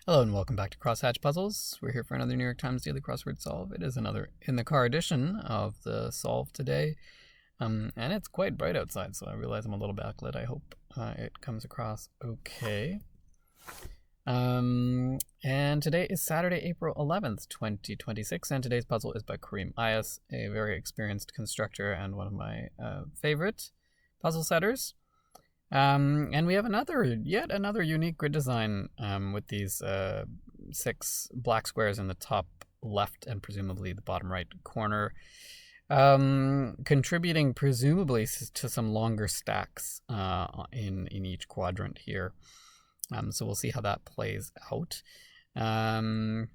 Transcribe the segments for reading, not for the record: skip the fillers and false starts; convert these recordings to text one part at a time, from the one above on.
Hello and welcome back to Crosshatch Puzzles. We're here for another New York Times Daily Crossword Solve. It is another in the car edition of the solve today. And it's quite bright outside, so I realize I'm a little backlit. I hope it comes across okay. And today is Saturday, April 11th, 2026, and today's puzzle is by Kareem Ayas, a very experienced constructor and one of my favorite puzzle setters. And we have yet another unique grid design with these 6 black squares in the top left and presumably the bottom right corner, contributing presumably to some longer stacks in each quadrant here. So we'll see how that plays out. And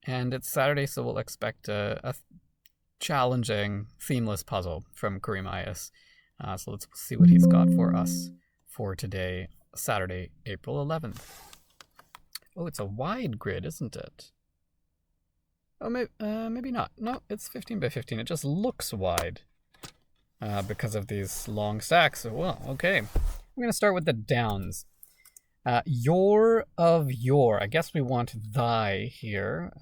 it's Saturday, so we'll expect a challenging, themeless puzzle from Kareem Ayas. So let's see what he's got for us for today, Saturday, April 11th. Oh, it's a wide grid, isn't it? Oh, maybe not. No, it's 15 by 15. It just looks wide because of these long stacks. So, well, okay. We're going to start with the downs. Your of your. I guess we want thy here.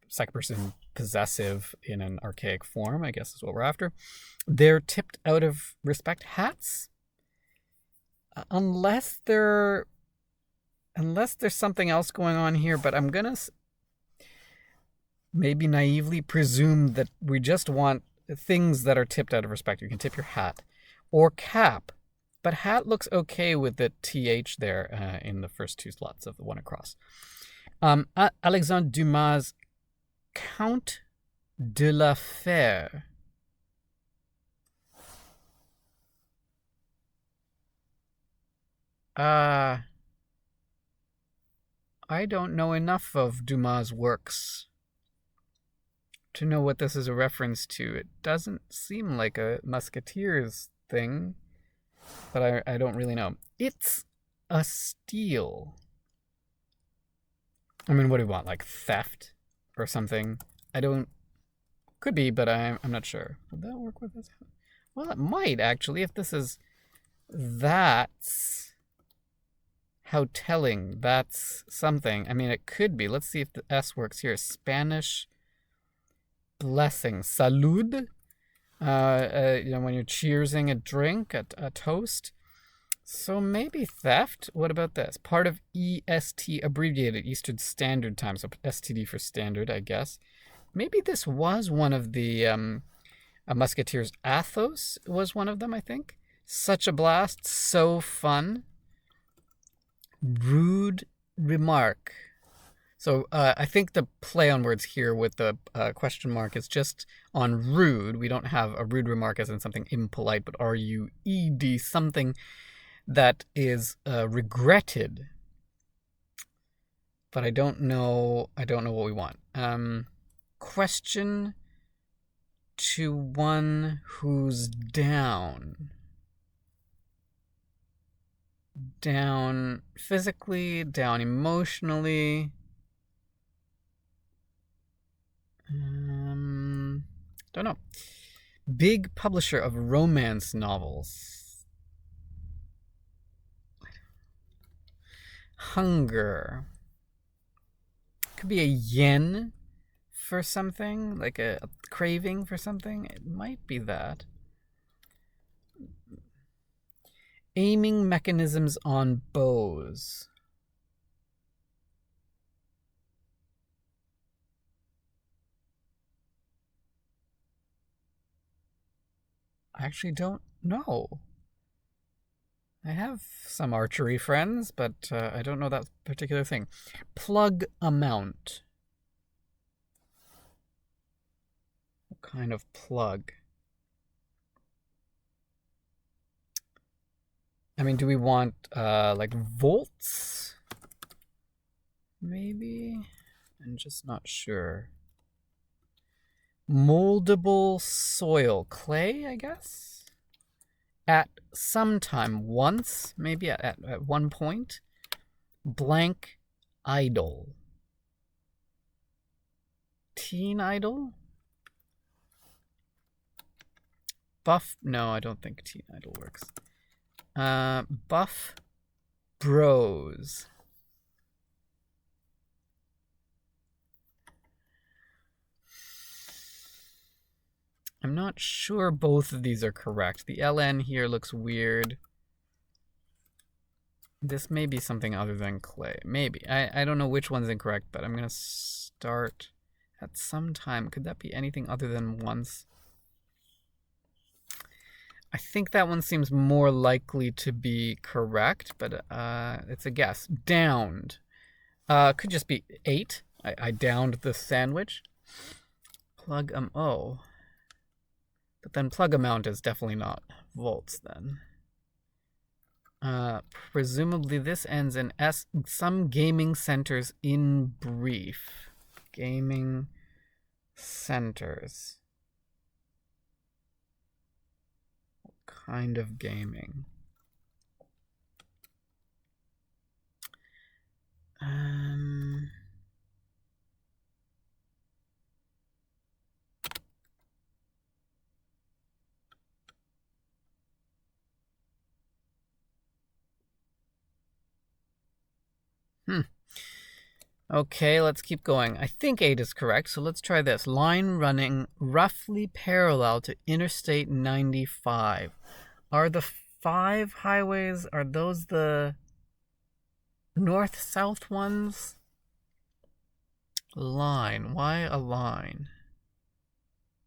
Second person possessive in an archaic form, I guess is what we're after. They're tipped out of respect. Hats? Unless there's something else going on here, but I'm gonna maybe naively presume that we just want things that are tipped out of respect. You can tip your hat or cap, but hat looks okay with the th there in the first 2 slots of the one across. Alexandre Dumas' Count de la Fère. I don't know enough of Dumas' works to know what this is a reference to. It doesn't seem like a Musketeers thing, but I don't really know. It's a steal. I mean, what do we want? Like theft or something? Could be, but I'm not sure. Would that work with this? Well, it might actually, if this is that's how telling, that's something. I mean, it could be. Let's see if the S works here. Spanish blessing. Salud. When you're cheersing a drink, a toast. So maybe theft. What about this? Part of EST, abbreviated Eastern Standard Time. So STD for standard, I guess. Maybe this was one of the Musketeers. Athos was one of them, I think. Such a blast. So fun. Rude remark. So I think the play on words here with the question mark is just on rude. We don't have a rude remark as in something impolite, but R-U-E-D, something that is regretted. But I don't know what we want. Question to one who's down. Down physically, down emotionally. Don't know. Big publisher of romance novels. Hunger. Could be a yen for something, like a craving for something. It might be that. Aiming mechanisms on bows. I actually don't know. I have some archery friends, but I don't know that particular thing. Plug amount. What kind of plug? I mean, do we want like volts? Maybe? I'm just not sure. Moldable soil. Clay, I guess? At some time, once, maybe at one point. Blank idol. Teen idol? Buff? No, I don't think teen idol works. Buff Bros. I'm not sure both of these are correct. The ln here looks weird. This may be something other than clay. Maybe. I don't know which one's incorrect, but I'm going to start at some time. Could that be anything other than once? I think that one seems more likely to be correct, but it's a guess. Downed. Could just be 8. I downed the sandwich. Plug oh. But then plug amount is definitely not volts then. Presumably this ends in S. Some gaming centers in brief. Gaming centers. What kind of gaming? Okay, let's keep going. I think 8 is correct, so let's try this. Line running roughly parallel to Interstate 95. Are the 5 highways, are those the north-south ones? Line. Why a line?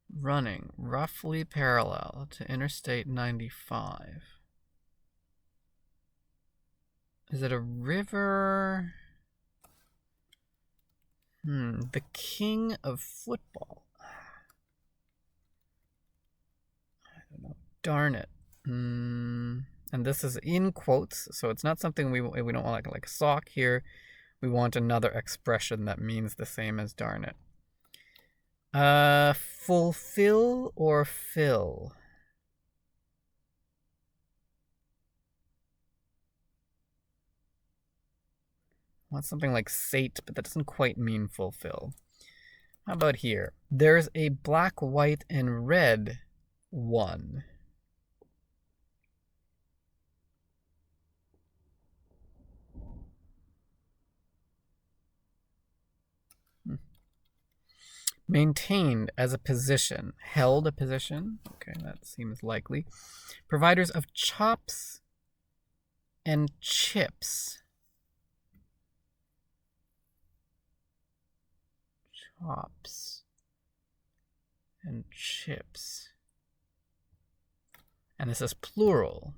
Running roughly parallel to Interstate 95. Is it a river? The king of football. I don't know. Darn it. And this is in quotes, so it's not something we don't want like a sock here. We want another expression that means the same as darn it. Fulfill or fill? I want something like sate, but that doesn't quite mean fulfill. How about here? There's a black, white, and red one. Maintained as a position. Held a position. Okay, that seems likely. Providers of chops and chips. Chops and chips. And this is plural.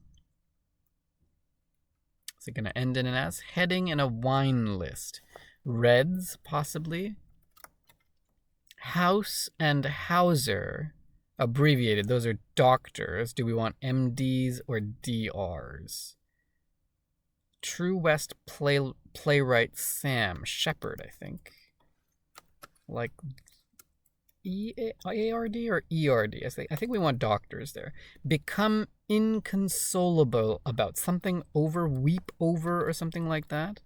Is it going to end in an S? Heading in a wine list. Reds, possibly. House and Hauser, abbreviated. Those are doctors. Do we want MDs or DRs? True West playwright Sam Shepard, I think. Like EARD or ERD? I think we want doctors there. Become inconsolable about something over, weep over, or something like that.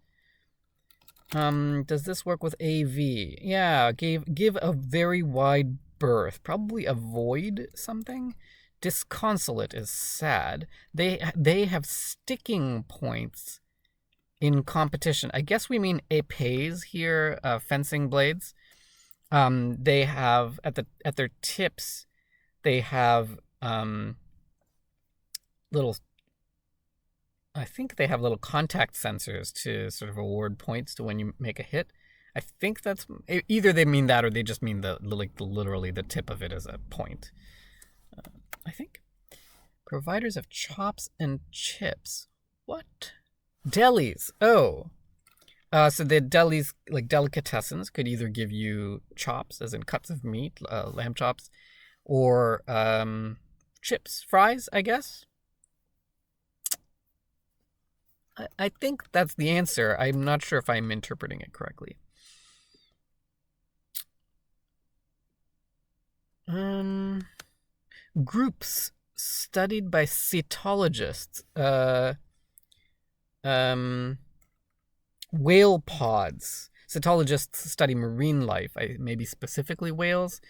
Does this work with AV? Yeah, give a very wide berth. Probably avoid something. Disconsolate is sad. They have sticking points in competition. I guess we mean épées here, fencing blades. They have at their tips, they have little. I think they have little contact sensors to sort of award points to when you make a hit. I think that's either they mean that or they just mean literally the tip of it as a point. I think. Providers of chops and chips. What? Delis. Oh. So the delis, like delicatessens, could either give you chops, as in cuts of meat, lamb chops, or chips, fries, I guess. I think that's the answer. I'm not sure if I'm interpreting it correctly. Groups studied by cetologists. Whale pods. Cetologists study marine life, maybe specifically whales.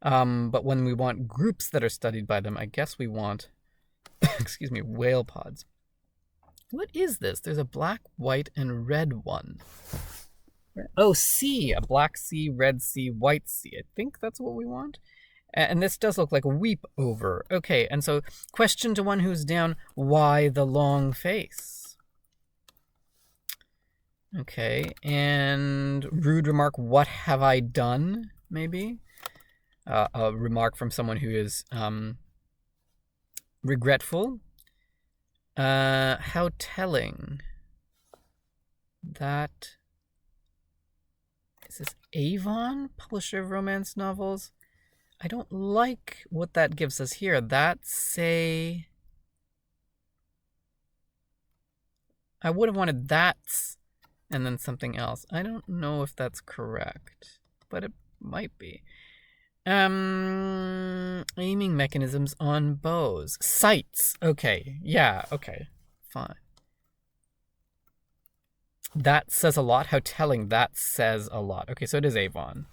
But when we want groups that are studied by them, I guess we want, excuse me, whale pods. What is this? There's a black, white, and red one. Oh, sea. A black sea, red sea, white sea. I think that's what we want. And this does look like a weep over. Okay, and so question to one who's down, why the long face? Okay, and rude remark, what have I done, maybe? A remark from someone who is regretful. How telling. That... Is this Avon, publisher of romance novels? I don't like what that gives us here. That say... I would have wanted that's and then something else. I don't know if that's correct, but it might be. Aiming mechanisms on bows. Sights. Okay. Yeah, okay. Fine. That says a lot. How telling. That says a lot. Okay, so it is Avon.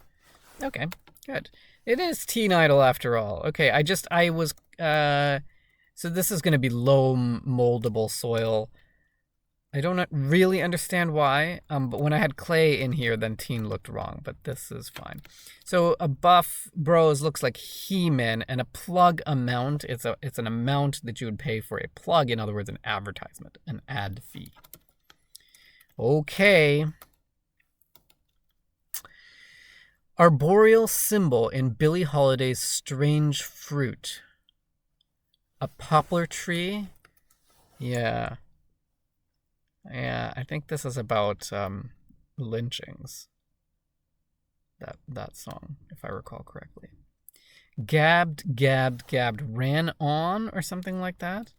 Okay, good. It is Teen Idol after all. Okay, I was, so this is going to be low moldable soil. I don't really understand why, but when I had clay in here, then teen looked wrong, but this is fine. So a buff bros looks like He-Man, and a plug amount, it's an amount that you would pay for a plug, in other words, an advertisement, an ad fee. Okay. Arboreal symbol in Billie Holiday's Strange Fruit. A poplar tree? Yeah. Yeah, I think this is about lynchings. That song, if I recall correctly. Gabbed, ran on, or something like that.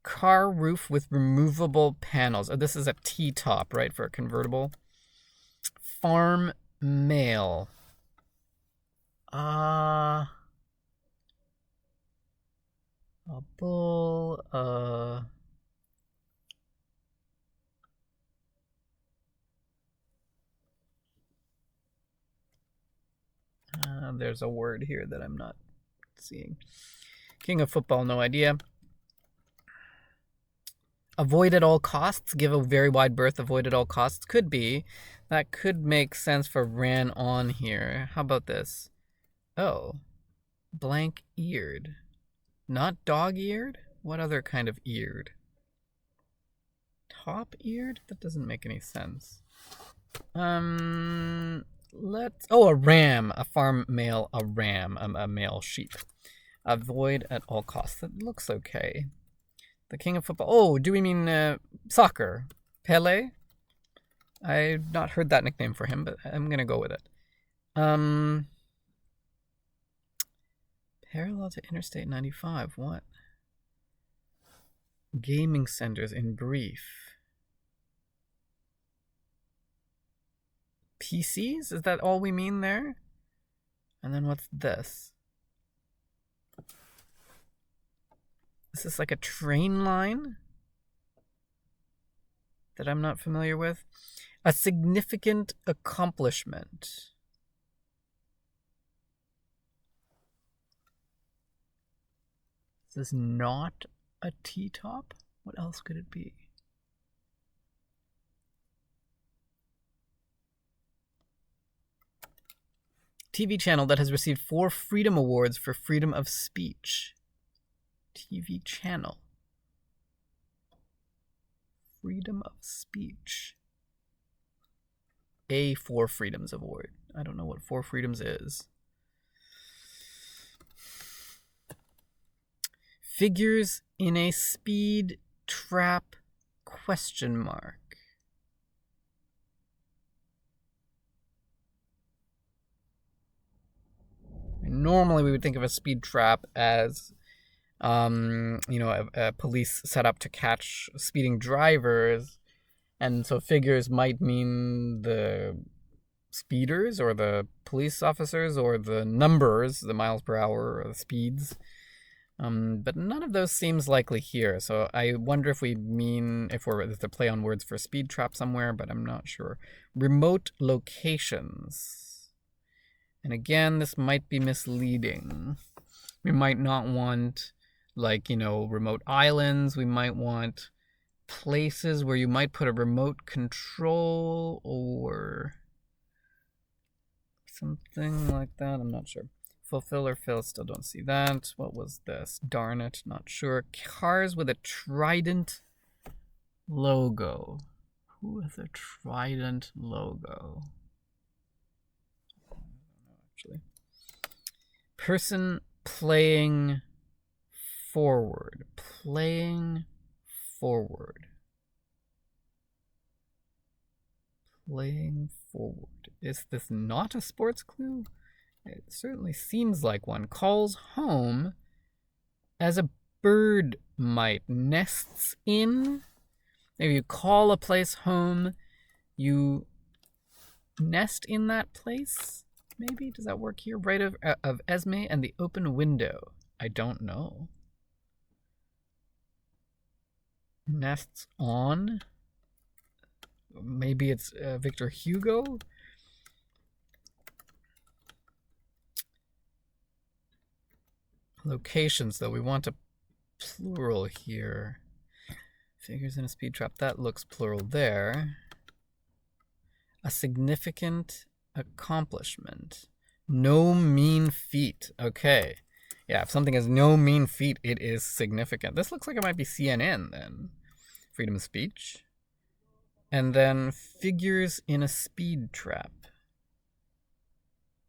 Car roof with removable panels. Oh, this is a T-top, right, for a convertible. Farm mail. A bull, there's a word here that I'm not seeing. King of football, no idea. Avoid at all costs, give a very wide berth, avoid at all costs. Could be. That could make sense for ran on here. How about this? Oh, blank-eared. Not dog-eared? What other kind of eared? Top-eared? That doesn't make any sense. Oh, a ram. A farm male, a ram. A male sheep. Avoid at all costs. That looks okay. The king of football. Oh, do we mean soccer? Pele? I've not heard that nickname for him, but I'm going to go with it. Parallel to Interstate 95. What? Gaming centers in brief. PCs? Is that all we mean there? And then what's this? Is this like a train line that I'm not familiar with? A significant accomplishment. Is this not a T-top? What else could it be? TV channel that has received 4 Freedom Awards for freedom of speech. TV channel. Freedom of speech. A 4 Freedoms Award. I don't know what 4 Freedoms is. Figures in a speed trap ? Normally we would think of a speed trap as a police set up to catch speeding drivers, and so figures might mean the speeders or the police officers or the numbers, the miles per hour or the speeds. But none of those seems likely here, so I wonder if there's a play on words for speed trap somewhere, but I'm not sure. Remote locations. And again, this might be misleading. We might not want, remote islands. We might want places where you might put a remote control or Something like that, I'm not sure. Fulfill or fill, still don't see that. What was this? Darn it, not sure. Cars with a trident logo. Who has a trident logo? I don't know, actually. Person playing forward. Playing forward. Playing forward. Is this not a sports clue? It certainly seems like one. Calls home as a bird might. Nests in. Maybe you call a place home. You nest in that place? Maybe? Does that work here? Right of Esme and the open window. I don't know. Nests on. Maybe it's Victor Hugo. Locations, though. We want a plural here. Figures in a speed trap. That looks plural there. A significant accomplishment. No mean feat. Okay. Yeah, if something has no mean feat, it is significant. This looks like it might be CNN then. Freedom of speech. And then figures in a speed trap.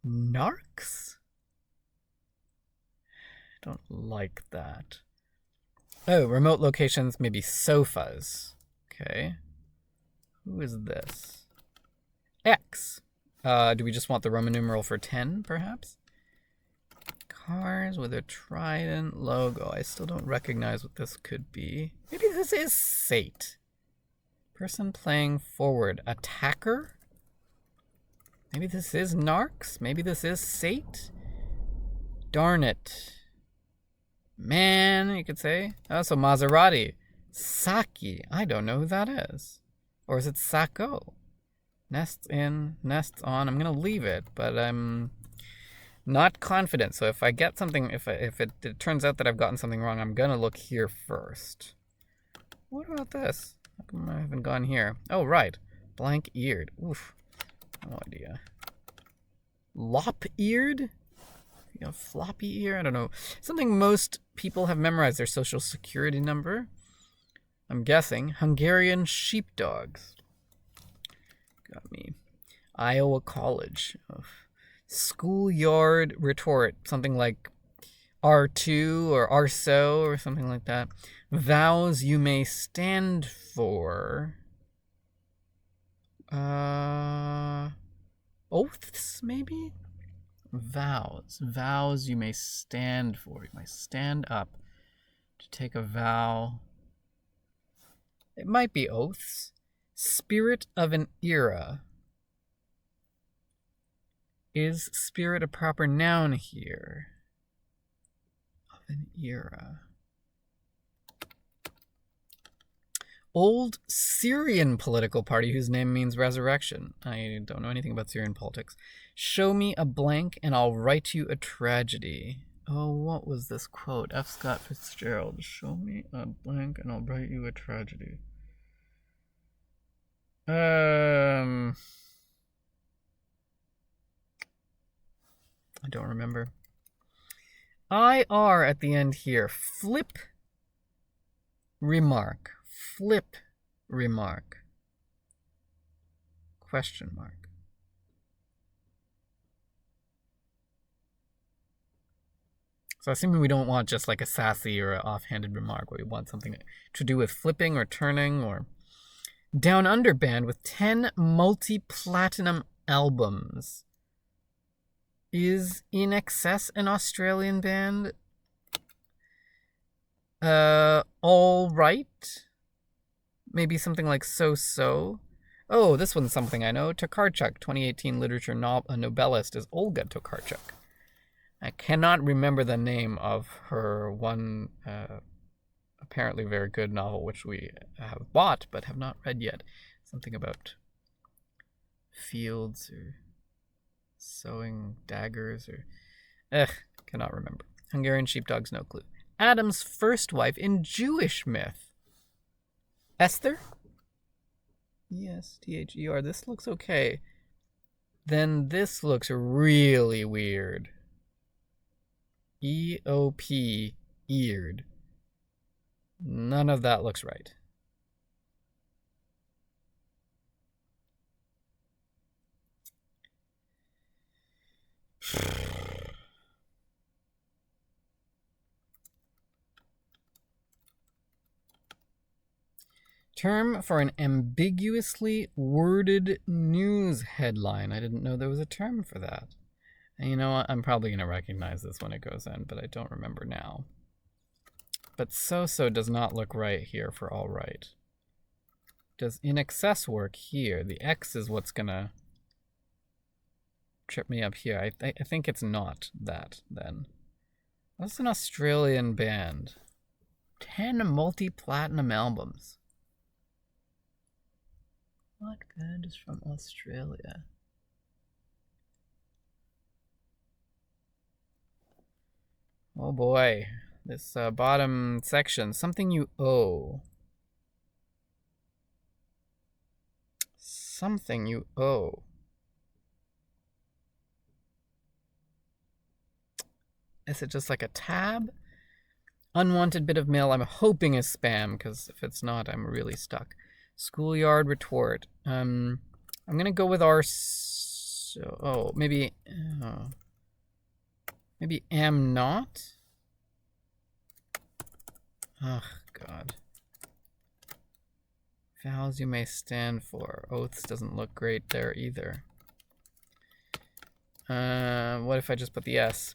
Narcs? Don't like that. Oh, remote locations, maybe sofas. Okay. Who is this? X. Do we just want the Roman numeral for 10, perhaps? Cars with a trident logo. I still don't recognize what this could be. Maybe this is Sate. Person playing forward. Attacker? Maybe this is Narcs? Maybe this is Sate? Darn it. Man, you could say. Oh, so Maserati. Saki. I don't know who that is. Or is it Sacco? Nests in, nests on. I'm going to leave it, but I'm not confident. So if I get something, if it turns out that I've gotten something wrong, I'm going to look here first. What about this? How come I haven't gone here? Oh, right. Blank-eared. Oof. No idea. Lop-eared? You know, floppy ear? I don't know. Something most people have memorized, their social security number. I'm guessing. Hungarian sheepdogs. Got me. Iowa College. Oh. Schoolyard retort. Something like R2 or RSO or something like that. Vows you may stand for. Oaths, maybe? Vows. Vows you may stand for. You may stand up to take a vow. It might be oaths. Spirit of an era. Is spirit a proper noun here? Of an era. Old Syrian political party whose name means resurrection. I don't know anything about Syrian politics. Show me a blank and I'll write you a tragedy. Oh, what was this quote? F. Scott Fitzgerald. Show me a blank and I'll write you a tragedy. I don't remember. IR at the end here. Flip remark. Flip remark. Question mark. So assuming we don't want just like a sassy or an offhanded remark, we want something to do with flipping or turning or... Down Under band with 10 multi-platinum albums. Is In Excess an Australian band? All Right? Maybe something like So-So? Oh, this one's something I know. Tokarczuk, 2018 literature Nobelist, is Olga Tokarczuk. I cannot remember the name of her one apparently very good novel, which we have bought but have not read yet. Something about fields or sewing daggers or... cannot remember. Hungarian sheepdogs, no clue. Adam's first wife in Jewish myth. Esther? Yes, T-H-E-R. This looks okay. then this looks really weird. EOP, eared. None of that looks right. Term for an ambiguously worded news headline. I didn't know there was a term for that. And you know what? I'm probably going to recognize this when it goes in, but I don't remember now. But so-so does not look right here for all right. Does in excess work here? The X is what's going to trip me up here. I think it's not that then. That's an Australian band. 10 multi-platinum albums. What band is from Australia? Oh boy, this bottom section, something you owe. Something you owe. Is it just like a tab? Unwanted bit of mail I'm hoping is spam, because if it's not, I'm really stuck. Schoolyard retort. I'm gonna go with our. Maybe am not. Oh God. Vows you may stand for. Oaths doesn't look great there either. What if I just put the S?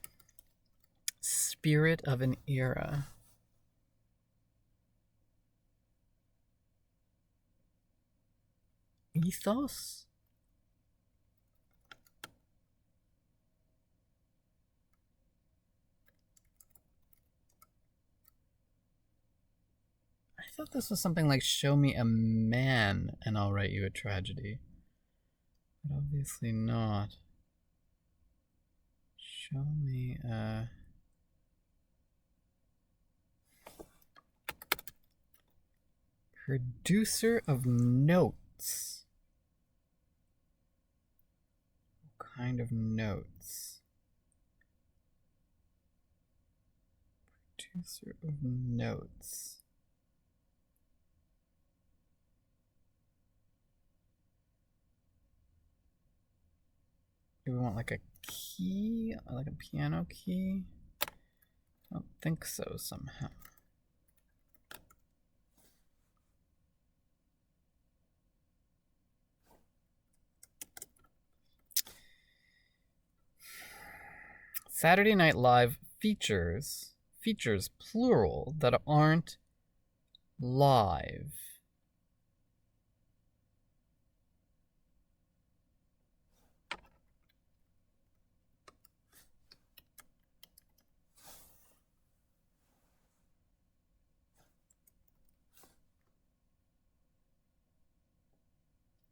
Spirit of an era. Ethos? I thought this was something like show me a man and I'll write you a tragedy. But obviously not. Show me a... Producer of notes. What kind of notes? Producer of notes. Do we want like a key? Like a piano key? I don't think so somehow. Saturday Night Live features plural that aren't live.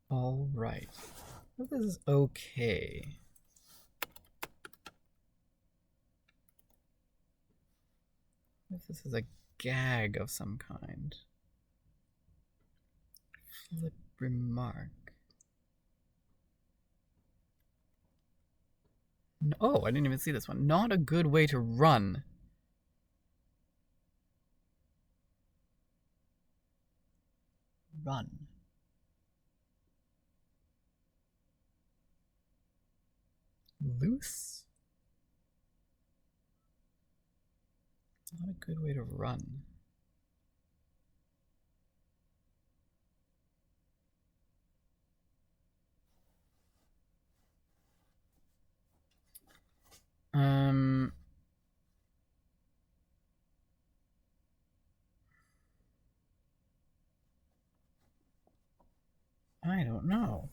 All right. I hope this is okay. If this is a gag of some kind. Flip remark. Oh, I didn't even see this one. Not a good way to run. Run. Loose? Not a good way to run. I don't know.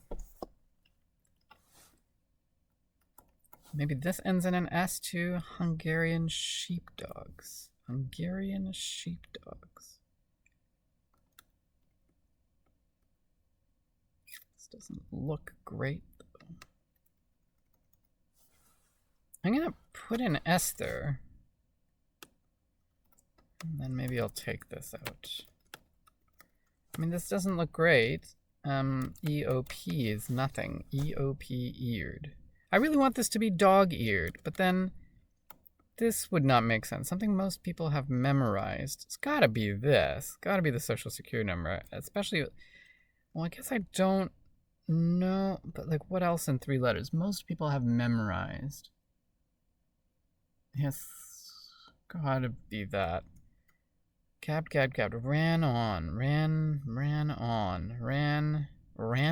Maybe this ends in an S too. Hungarian sheepdogs. Hungarian sheepdogs. This doesn't look great though. I'm gonna put an S there. And then maybe I'll take this out. I mean, this doesn't look great. EOP is nothing. EOP eared. I really want this to be dog-eared, but then this would not make sense. Something most people have memorized. It's gotta be this. Gotta be the social security number. Especially, well, I guess I don't know, but like what else in 3 letters? Most people have memorized. Yes, gotta be that. Cabbed. Ran on. Ran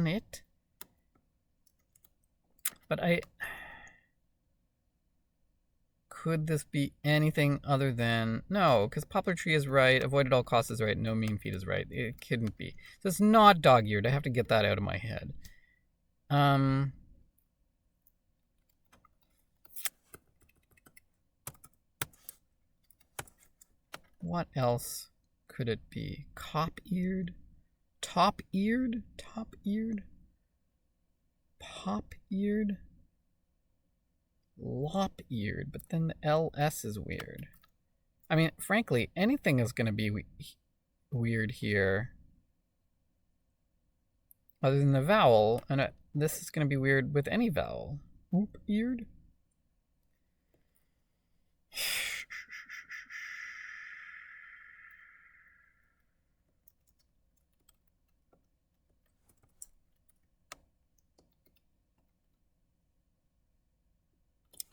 it? But could this be anything other than... No, because poplar tree is right, avoid at all costs is right, no mean feet is right. It couldn't be. So it's not dog-eared. I have to get that out of my head. What else could it be? Cop-eared? Top-eared? Top-eared? Pop-eared? Lop-eared, but then the LS is weird. I mean, frankly, anything is going to be weird here other than the vowel, and this is going to be weird with any vowel. Oop-eared?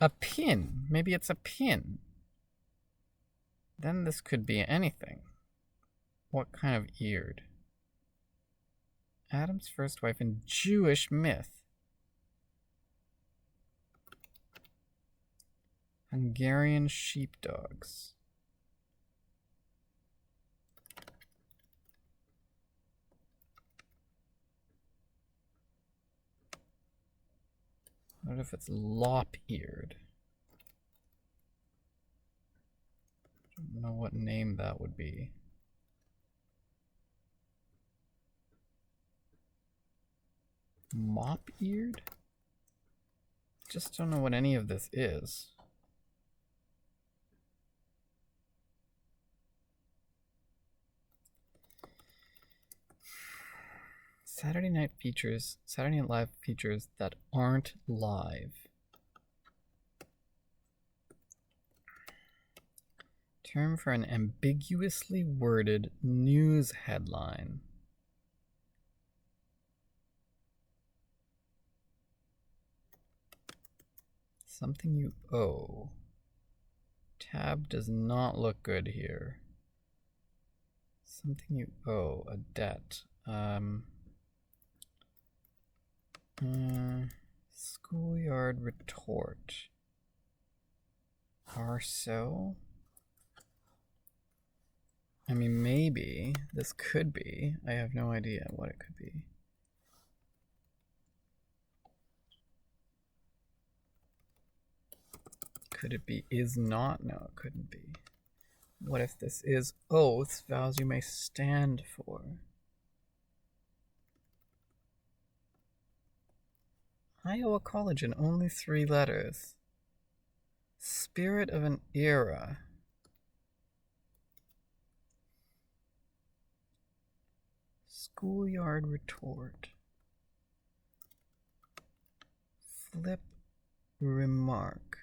A pin. Maybe it's a pin. Then this could be anything. What kind of eared? Adam's first wife in Jewish myth. Hungarian sheepdogs. What if it's lop-eared? I don't know what name that would be. Mop-eared? Just don't know what any of this is. Saturday Night Live features that aren't live. Term for an ambiguously worded news headline. Something you owe. Tab does not look good here. Something you owe, a debt. Schoolyard retort. Arso? I mean, maybe this could be. I have no idea what it could be. Could it be is not? No, it couldn't be. What if this is oaths, vows you may stand for? Iowa College in only 3 letters. Spirit of an era. Schoolyard retort. Flip remark.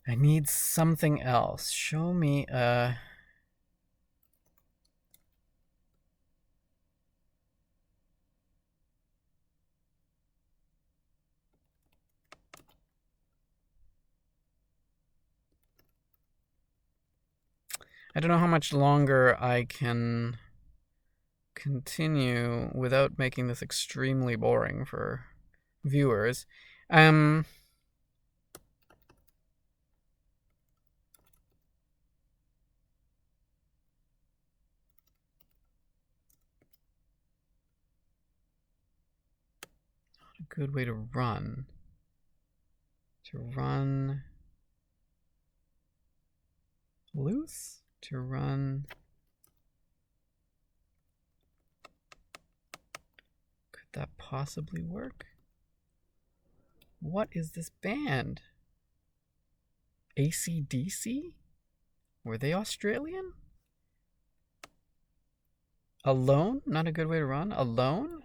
I need something else. Show me a... I don't know how much longer I can continue without making this extremely boring for viewers. Not a good way to run. To run loose? To run... Could that possibly work? What is this band? AC/DC? Were they Australian? Alone? Not a good way to run. Alone?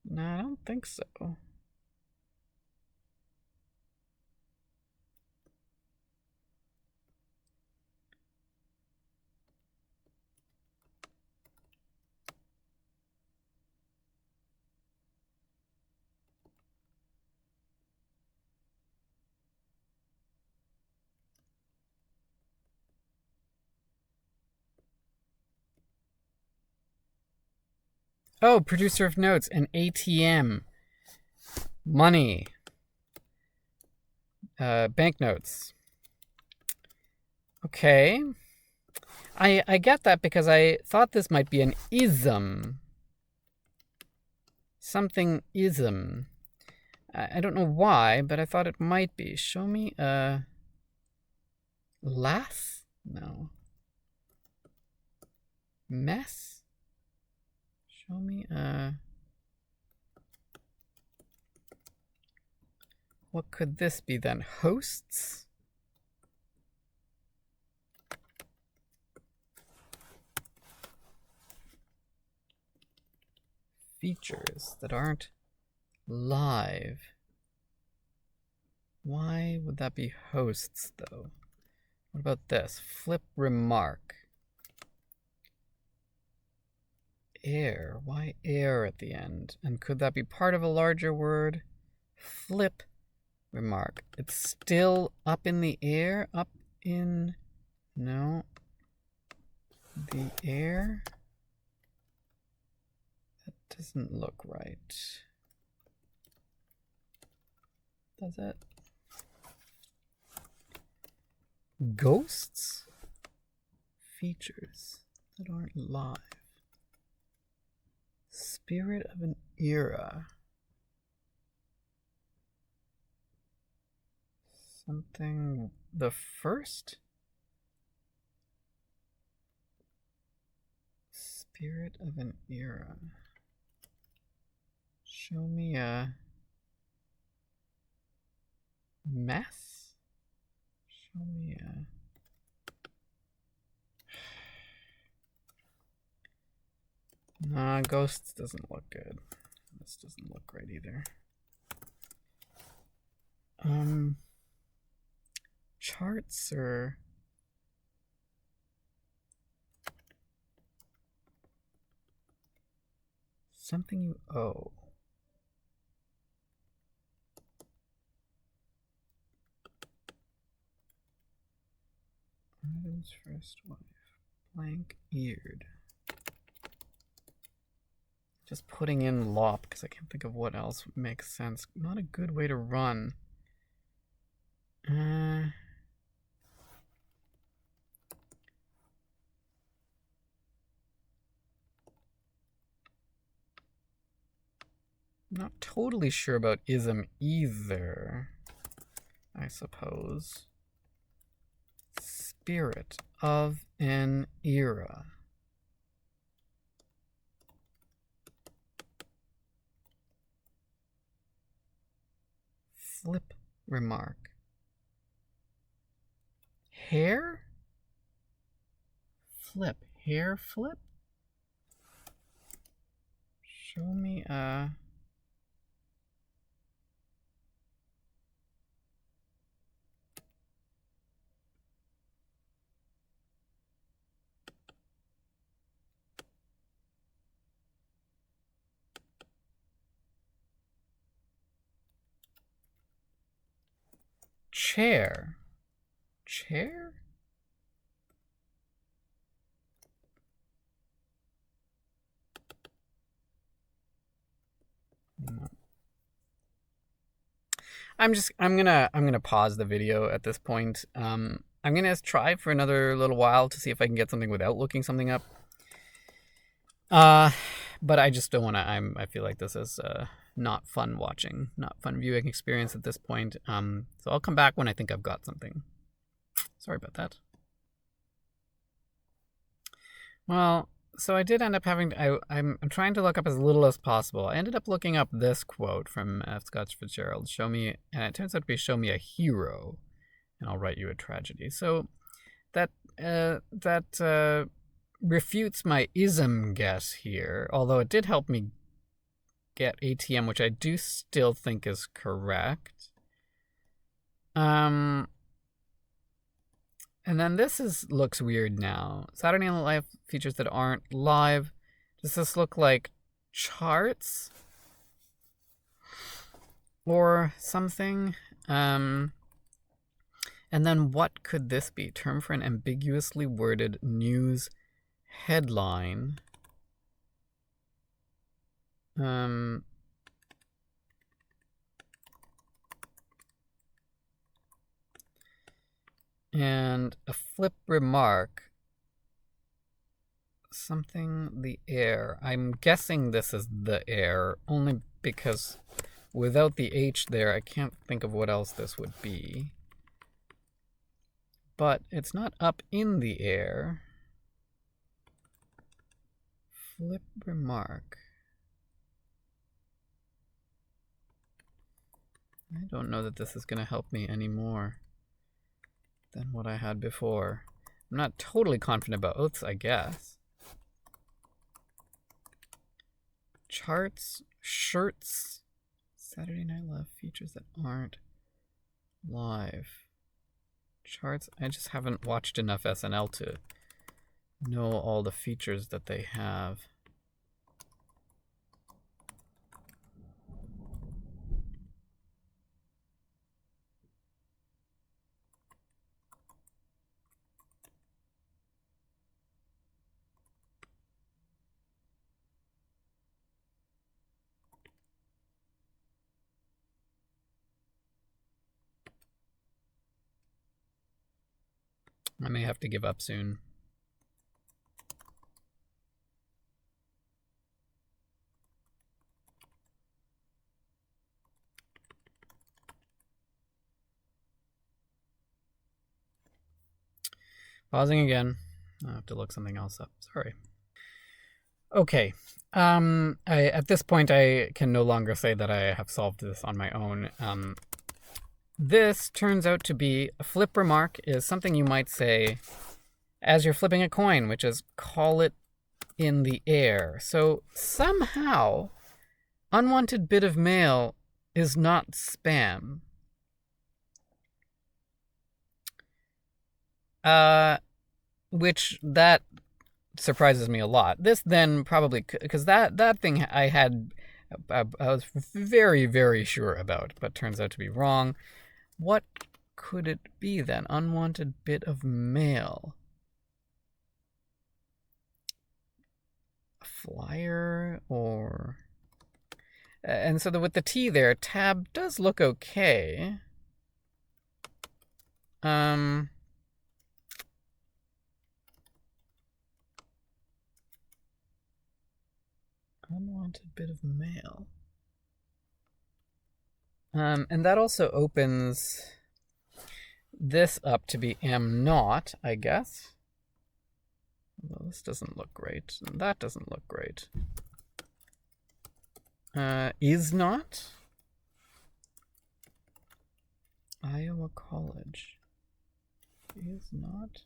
No, I don't think so. Oh, producer of notes, an ATM. Money. Banknotes. Okay. I get that because I thought this might be an ism. Something ism. I don't know why, but I thought it might be. Show me a lass? No. Mess? Show me a... What could this be then? Hosts? Features that aren't live. Why would that be hosts, though? What about this? Flip remark. Air. Why air at the end? And could that be part of a larger word? Flip remark. It's still up in the air? Up in... No. The air? That doesn't look right. Does it? Ghosts? Features that aren't live. Spirit of an era. Something... The first? Spirit of an era. Show me a... Mess? Show me a... Nah, ghosts doesn't look good. This doesn't look right either. Charts or... Something you owe. Adam's first wife. Blank-eared. Just putting in lop because I can't think of what else makes sense. Not a good way to run. Not totally sure about ism either, I suppose. Spirit of an era. Flip remark. Hair? Flip. Hair flip? Show me a... Chair. Chair? No. I'm gonna pause the video at this point. I'm gonna try for another little while to see if I can get something without looking something up. But I just don't want to. I feel like this is not fun watching, not fun viewing experience at this point. So I'll come back when I think I've got something. Sorry about that. Well, so I did end up having. I'm trying to look up as little as possible. I ended up looking up this quote from F. Scott Fitzgerald. Show me, and it turns out to be "Show me a hero," and I'll write you a tragedy. So that refutes my ism guess here, although it did help me get ATM, which I do still think is correct. And then looks weird now. Saturday Night Live features that aren't live. Does this look like charts or something? And then what could this be? Term for an ambiguously worded news headline. And a flip remark. Something the air. I'm guessing this is the air, only because without the H there, I can't think of what else this would be. But it's not up in the air. Flip remark. I don't know that this is going to help me any more than what I had before. I'm not totally confident about oaths, I guess. Charts, shirts, Saturday Night Live features that aren't live. Charts, I just haven't watched enough SNL to know all the features that they have. I may have to give up soon. Pausing again. I'll have to look something else up. Sorry. Okay. At this point, I can no longer say that I have solved this on my own. This turns out to be a flip remark is something you might say as you're flipping a coin, which is call it in the air. So somehow, unwanted bit of mail is not spam. Which that surprises me a lot. This then probably, because that thing I was very, very sure about, but turns out to be wrong. What could it be then? Unwanted bit of mail. A flyer or... and so with the T there, tab does look okay. Unwanted bit of mail. And that also opens this up to be am not, I guess. Well, this doesn't look great. And that doesn't look great. Is not. Iowa College. Is not.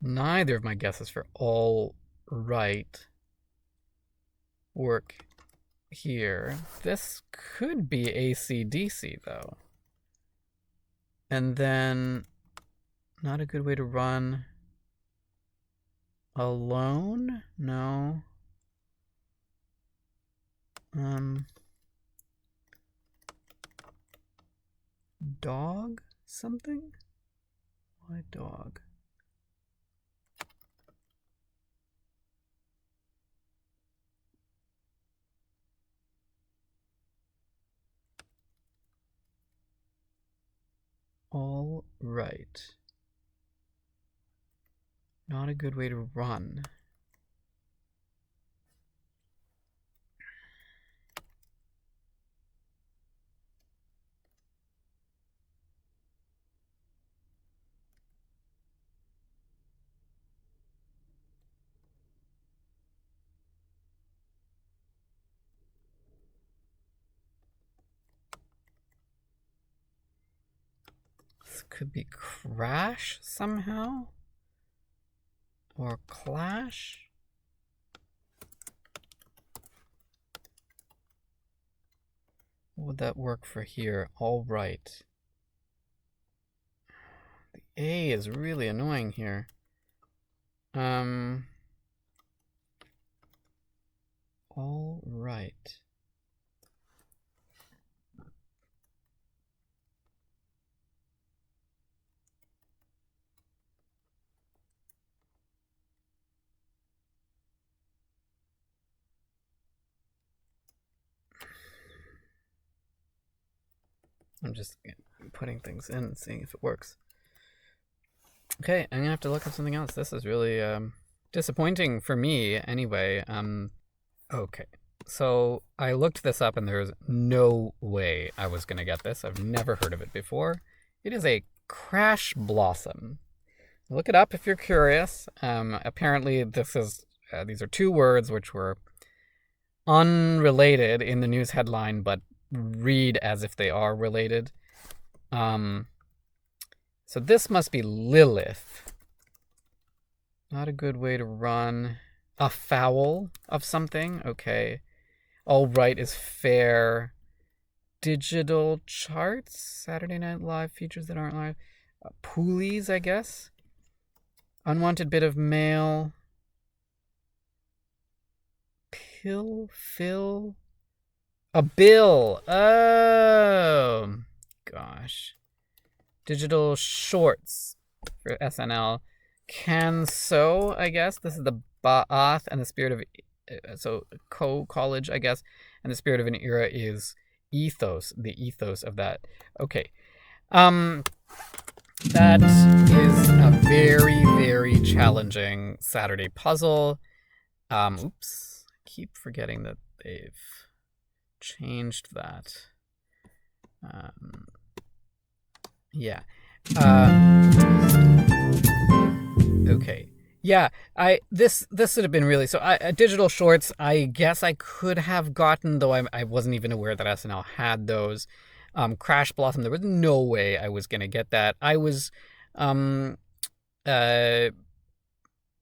Neither of my guesses for all right work here. This could be AC/DC though. And then not a good way to run alone? No. Dog something? Why dog? All right. Not a good way to run. This could be crash somehow? Or clash? What would that work for here? All right. The A is really annoying here. All right. I'm just putting things in and seeing if it works. Okay, I'm gonna have to look up something else. This is really disappointing for me anyway. Okay, so I looked this up and there's no way I was gonna get this. I've never heard of it before. It is a crash blossom. Look it up if you're curious. Apparently this is these are two words which were unrelated in the news headline, but read as if they are related. So this must be Lilith. Not a good way to run. A foul of something? Okay. All right is fair. Digital charts? Saturday Night Live features that aren't live. Poolies, I guess. Unwanted bit of mail. Pill? Fill? A bill. Oh, gosh. Digital shorts for SNL. Can so, I guess. This is the Ba'ath and the spirit of, so college, I guess. And the spirit of an era is ethos, the ethos of that. Okay. That is a very, very challenging Saturday puzzle. Oops. I keep forgetting that they've changed that. Yeah. Okay. Yeah. This would have been really digital shorts. I guess I could have gotten, though I wasn't even aware that SNL had those. Crash Blossom. There was no way I was gonna get that. I was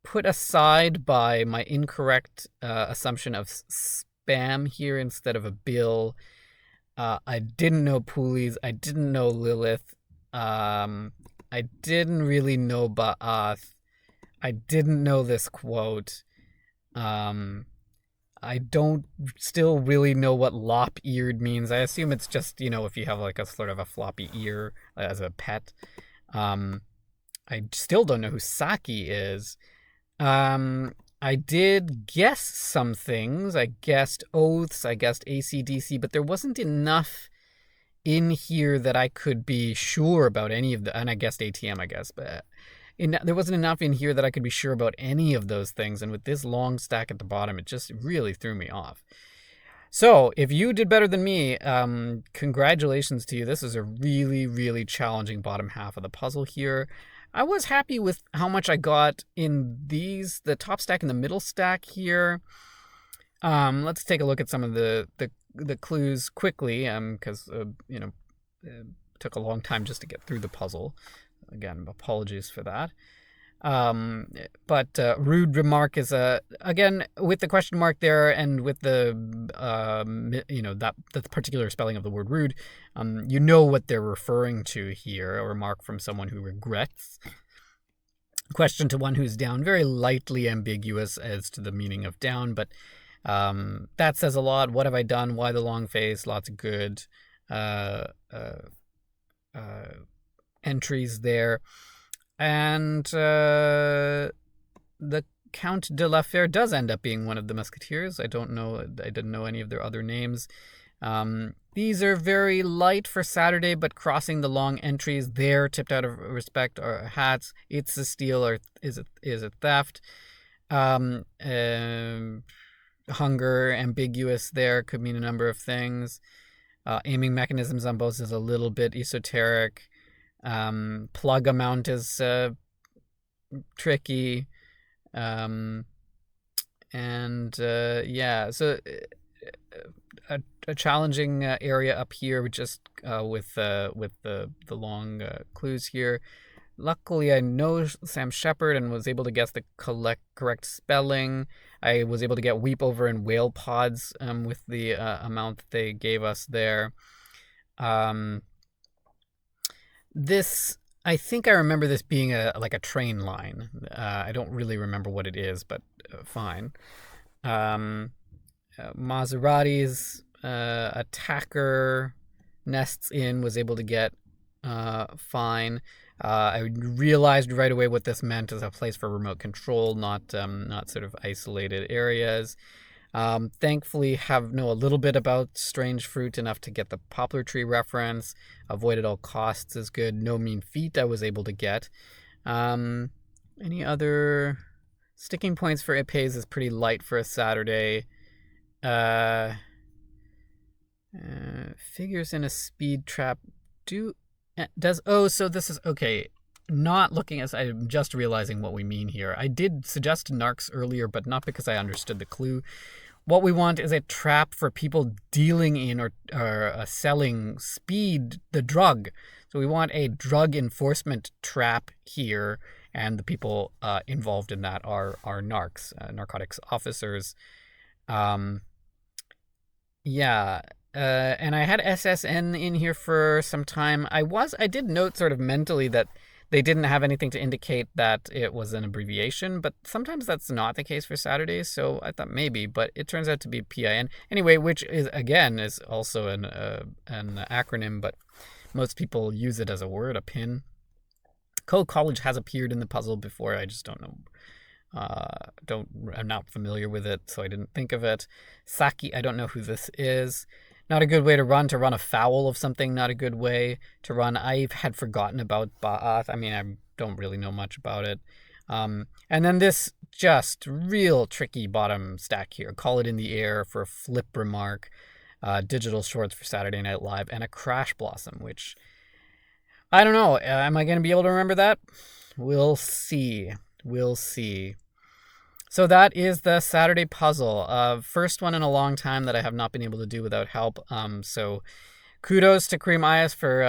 put aside by my incorrect assumption of spam here instead of a bill. I didn't know Poolies. I didn't know Lilith. I didn't really know Ba'ath. I didn't know this quote. I don't still really know what lop-eared means. I assume it's just, if you have like a sort of a floppy ear as a pet. I still don't know who Saki is. I did guess some things. I guessed oaths. I guessed AC/DC, but there wasn't enough in here that I could be sure about any of the. And I guessed ATM, I guess, but there wasn't enough in here that I could be sure about any of those things. And with this long stack at the bottom, it just really threw me off. So if you did better than me, congratulations to you. This is a really, really challenging bottom half of the puzzle here. I was happy with how much I got in these, the top stack and the middle stack here. Let's take a look at some of the clues quickly, because it took a long time just to get through the puzzle. Again, apologies for that. But rude remark is again with the question mark there, and with the that particular spelling of the word rude, what they're referring to here. A remark from someone who regrets. Question to one who's down, very lightly ambiguous as to the meaning of down, but that says a lot. What have I done? Why the long face? Lots of good entries there. And the Count de la Fère does end up being one of the Musketeers. I didn't know any of their other names. These are very light for Saturday, but crossing the long entries there, tipped out of respect, or hats. It's a steal or is it theft? Hunger, ambiguous there, could mean a number of things. Aiming mechanisms on both is a little bit esoteric. Plug amount is tricky. So a challenging area up here, just with the long clues here. Luckily, I know Sam Shepard and was able to guess the correct spelling. I was able to get weep over and whale pods with the amount that they gave us there. This, I think I remember this being like a train line. I don't really remember what it is, but fine. Maserati's attacker nests in, was able to get fine. I realized right away what this meant as a place for remote control, not sort of isolated areas. Thankfully, know a little bit about strange fruit, enough to get the poplar tree reference. Avoid at all costs is good. No mean feat I was able to get. Any other sticking points for Ipes is pretty light for a Saturday. Figures in a speed trap so this is okay. Not looking as I'm just realizing what we mean here. I did suggest narcs earlier, but not because I understood the clue. What we want is a trap for people dealing in or selling speed, the drug. So we want a drug enforcement trap here, and the people involved in that are narcs, narcotics officers. And I had SSN in here for some time. I did note sort of mentally that they didn't have anything to indicate that it was an abbreviation, but sometimes that's not the case for Saturdays, so I thought maybe, but it turns out to be PIN. Anyway, which is also an acronym, but most people use it as a word, a pin. Co-college has appeared in the puzzle before, I just don't know. I'm not familiar with it, so I didn't think of it. Saki, I don't know who this is. Not a good way to run afoul of something, not a good way to run. I had forgotten about Ba'ath. I mean, I don't really know much about it. And then this just real tricky bottom stack here. Call it in the air for a flip remark. Digital shorts for Saturday Night Live, and a crash blossom, which I don't know. Am I going to be able to remember that? We'll see. So that is the Saturday puzzle. First one in a long time that I have not been able to do without help. So kudos to Kareem Ayas for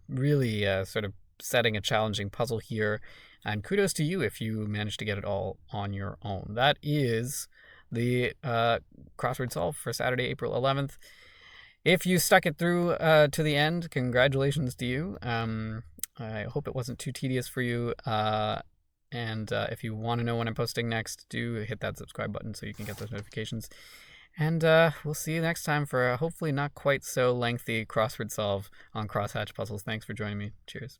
really sort of setting a challenging puzzle here. And kudos to you if you managed to get it all on your own. That is the crossword solve for Saturday, April 11th. If you stuck it through to the end, congratulations to you. I hope it wasn't too tedious for you. And if you want to know when I'm posting next, do hit that subscribe button so you can get those notifications. And we'll see you next time for a hopefully not quite so lengthy crossword solve on Crosshatch Puzzles. Thanks for joining me. Cheers.